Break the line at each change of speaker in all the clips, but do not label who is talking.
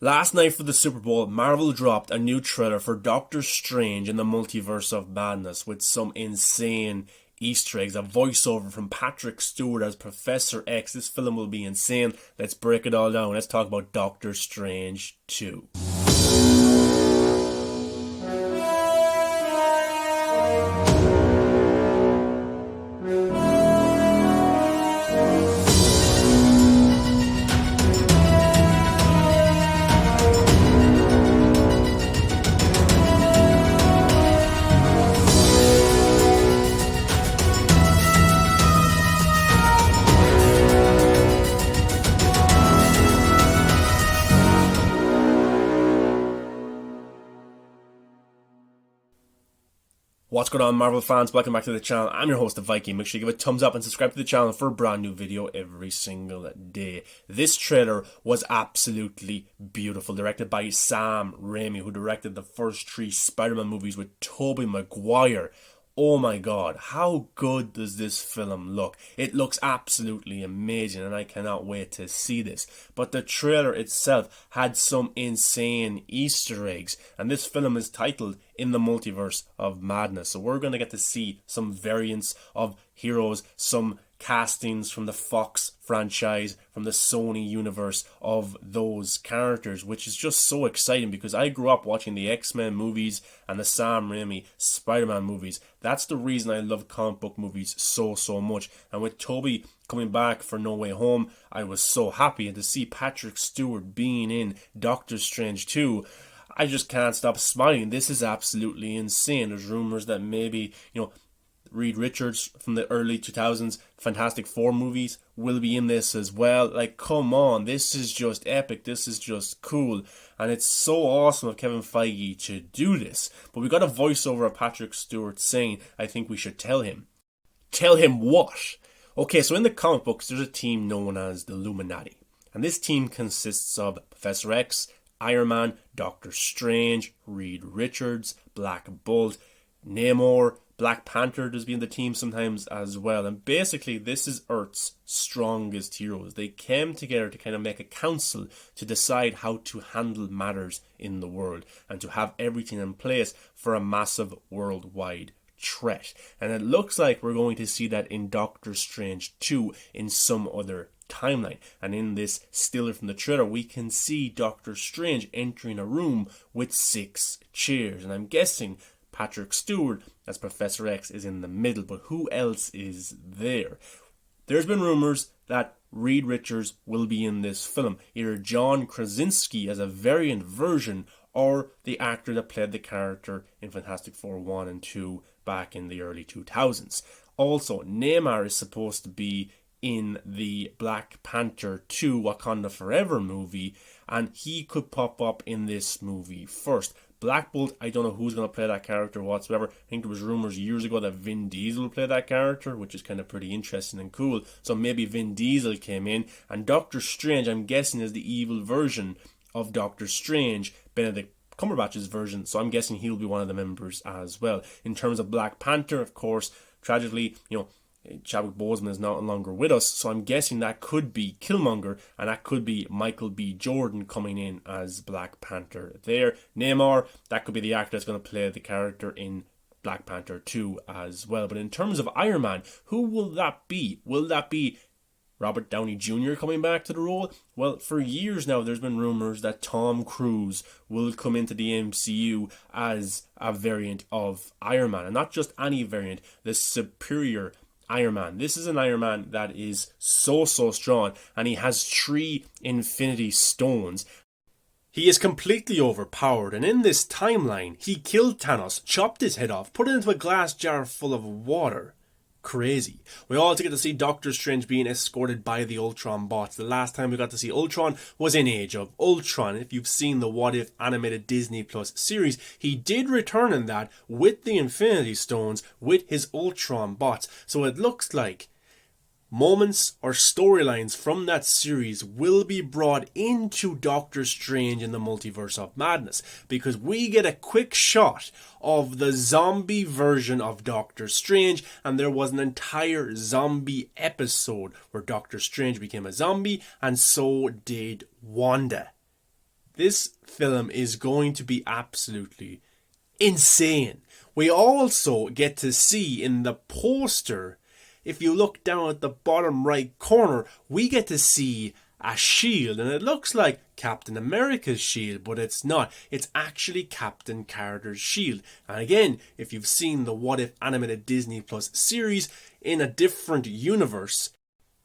Last night for the Super Bowl, Marvel dropped a new trailer for Doctor Strange in the Multiverse of Madness with some insane Easter eggs, a voiceover from Patrick Stewart as Professor X. This film will be insane. Let's break it all down. Let's talk about Doctor Strange 2. What's going on, Marvel fans? Welcome back to the channel. I'm your host, the Viking. Make sure you give a thumbs up and subscribe to the channel for a brand new video every single day. This trailer was absolutely beautiful, directed by Sam Raimi, who directed the first three Spider-Man movies with Tobey Maguire. Oh my god, how good does this film look? It looks absolutely amazing and I cannot wait to see this. But the trailer itself had some insane Easter eggs, and this film is titled In the Multiverse of Madness. So we're going to get to see some variants of heroes, some castings from the Fox franchise, from the Sony universe of those characters, which is just so exciting because I grew up watching the X-Men movies and the Sam Raimi Spider-Man movies. That's the reason I love comic book movies so much. And with Tobey coming back for No Way Home, I was so happy. And to see Patrick Stewart being in Doctor Strange 2, I just can't stop smiling. This is absolutely insane. There's rumors that maybe, Reed Richards from the early 2000s Fantastic Four movies will be in this as well. Like, come on, this is just epic. This is just cool. And it's so awesome of Kevin Feige to do this. But we got a voiceover of Patrick Stewart saying, I think we should tell him. Tell him what? Okay, so in the comic books, there's a team known as the Illuminati. And this team consists of Professor X, Iron Man, Doctor Strange, Reed Richards, Black Bolt, Namor, Black Panther does be in the team sometimes as well. And basically, this is Earth's strongest heroes. They came together to kind of make a council to decide how to handle matters in the world and to have everything in place for a massive worldwide threat. And it looks like we're going to see that in Doctor Strange 2 in some other timeline. And in this stiller from the trailer, we can see Doctor Strange entering a room with 6 chairs. And I'm guessing Patrick Stewart as Professor X is in the middle, but who else is there? There's been rumors that Reed Richards will be in this film, either John Krasinski as a variant version or the actor that played the character in Fantastic Four 1 and 2 back in the early 2000s. Also, Namor is supposed to be in the Black Panther 2 Wakanda Forever movie, and he could pop up in this movie first. Black Bolt, I don't know who's going to play that character whatsoever. I think there was rumors years ago that Vin Diesel will play that character, which is kind of pretty interesting and cool. So maybe Vin Diesel came in. And Doctor Strange, I'm guessing, is the evil version of Doctor Strange, Benedict Cumberbatch's version. So I'm guessing he'll be one of the members as well. In terms of Black Panther, of course, tragically, Chadwick Boseman is no longer with us, so I'm guessing that could be Killmonger, and that could be Michael B. Jordan coming in as Black Panther there. Namor, that could be the actor that's going to play the character in Black Panther 2 as well. But in terms of Iron Man, who will that be? Will that be Robert Downey Jr. coming back to the role? Well, for years now, there's been rumors that Tom Cruise will come into the MCU as a variant of Iron Man, and not just any variant, the superior Iron Man. This is an Iron Man that is so strong, and he has 3 Infinity Stones. He is completely overpowered, and in this timeline, he killed Thanos, chopped his head off, put it into a glass jar full of water. Crazy. We also get to see Doctor Strange being escorted by the Ultron bots. The last time we got to see Ultron was in Age of Ultron. If you've seen the What If animated Disney Plus series, he did return in that with the Infinity Stones with his Ultron bots. So it looks like moments or storylines from that series will be brought into Doctor Strange in the Multiverse of Madness, because we get a quick shot of the zombie version of Doctor Strange, and there was an entire zombie episode where Doctor Strange became a zombie, and so did Wanda. This film is going to be absolutely insane. We also get to see in the poster, if you look down at the bottom right corner, we get to see a shield, and it looks like Captain America's shield, but it's not. It's actually Captain Carter's shield. And again, if you've seen the What If animated Disney Plus series, in a different universe,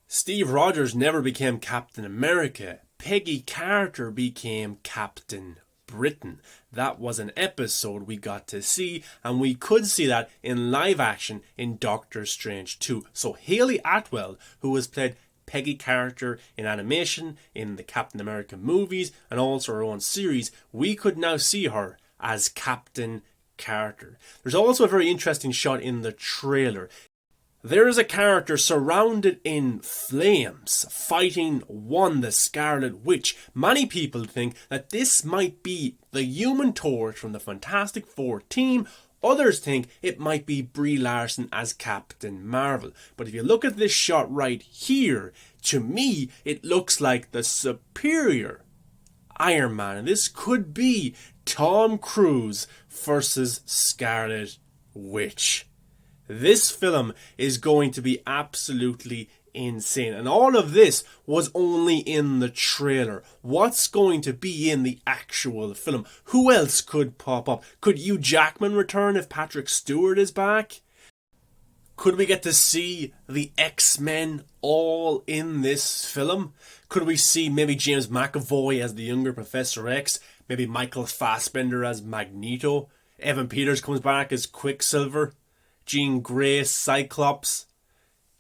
Steve Rogers never became Captain America. Peggy Carter became Captain Britain. That was an episode we got to see, and we could see that in live action in Doctor Strange 2. So Hayley Atwell, who has played Peggy Carter in animation, in the Captain America movies, and also her own series, we could now see her as Captain Carter. There's also a very interesting shot in the trailer. There is a character surrounded in flames, fighting the Scarlet Witch. Many people think that this might be the Human Torch from the Fantastic Four team. Others think it might be Brie Larson as Captain Marvel. But if you look at this shot right here, to me, it looks like the superior Iron Man. And this could be Tom Cruise versus Scarlet Witch. This film is going to be absolutely insane. And all of this was only in the trailer. What's going to be in the actual film? Who else could pop up? Could Hugh Jackman return if Patrick Stewart is back? Could we get to see the X-Men all in this film? Could we see maybe James McAvoy as the younger Professor X? Maybe Michael Fassbender as Magneto? Evan Peters comes back as Quicksilver? Jean Grey, Cyclops.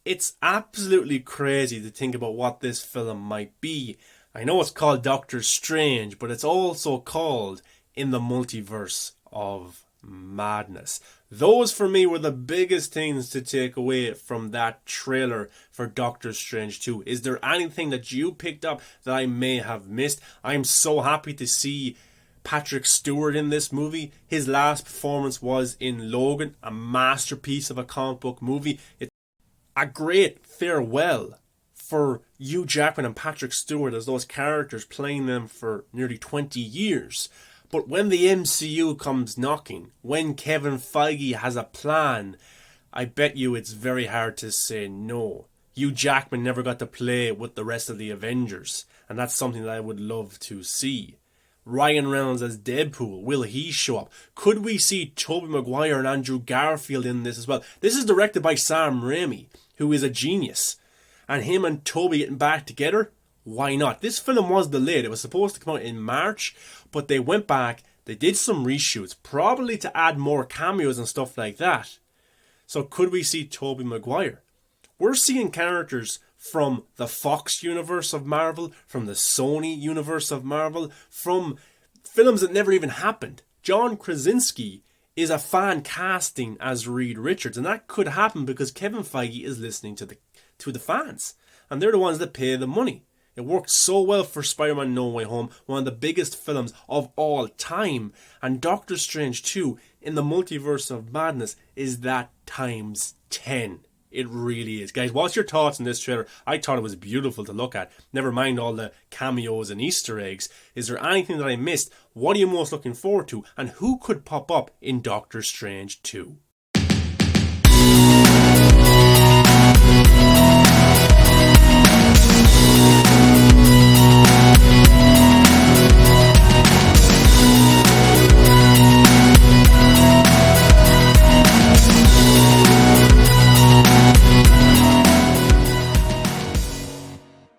It's absolutely crazy to think about what this film might be. I know it's called Doctor Strange, but it's also called In the Multiverse of Madness. Those for me were the biggest things to take away from that trailer for Doctor Strange 2. Is there anything that you picked up that I may have missed? I'm so happy to see Patrick Stewart in this movie. His last performance was in Logan, a masterpiece of a comic book movie. It's a great farewell for Hugh Jackman and Patrick Stewart as those characters, playing them for nearly 20 years. But when the MCU comes knocking, when Kevin Feige has a plan, I bet you it's very hard to say no. Hugh Jackman never got to play with the rest of the Avengers, and that's something that I would love to see. Ryan Reynolds as Deadpool, will he show up? Could we see Tobey Maguire and Andrew Garfield in this as well? This is directed by Sam Raimi, who is a genius. And him and Tobey getting back together? Why not? This film was delayed. It was supposed to come out in March, but they went back, they did some reshoots, probably to add more cameos and stuff like that. So could we see Tobey Maguire? We're seeing characters from the Fox universe of Marvel, from the Sony universe of Marvel, from films that never even happened. John Krasinski is a fan casting as Reed Richards, and that could happen because Kevin Feige is listening to the fans, and they're the ones that pay the money. It worked so well for Spider-Man No Way Home, one of the biggest films of all time, and Doctor Strange 2 in the Multiverse of Madness is that times 10. It really is. Guys, what's your thoughts on this trailer? I thought it was beautiful to look at. Never mind all the cameos and Easter eggs. Is there anything that I missed? What are you most looking forward to? And who could pop up in Doctor Strange 2?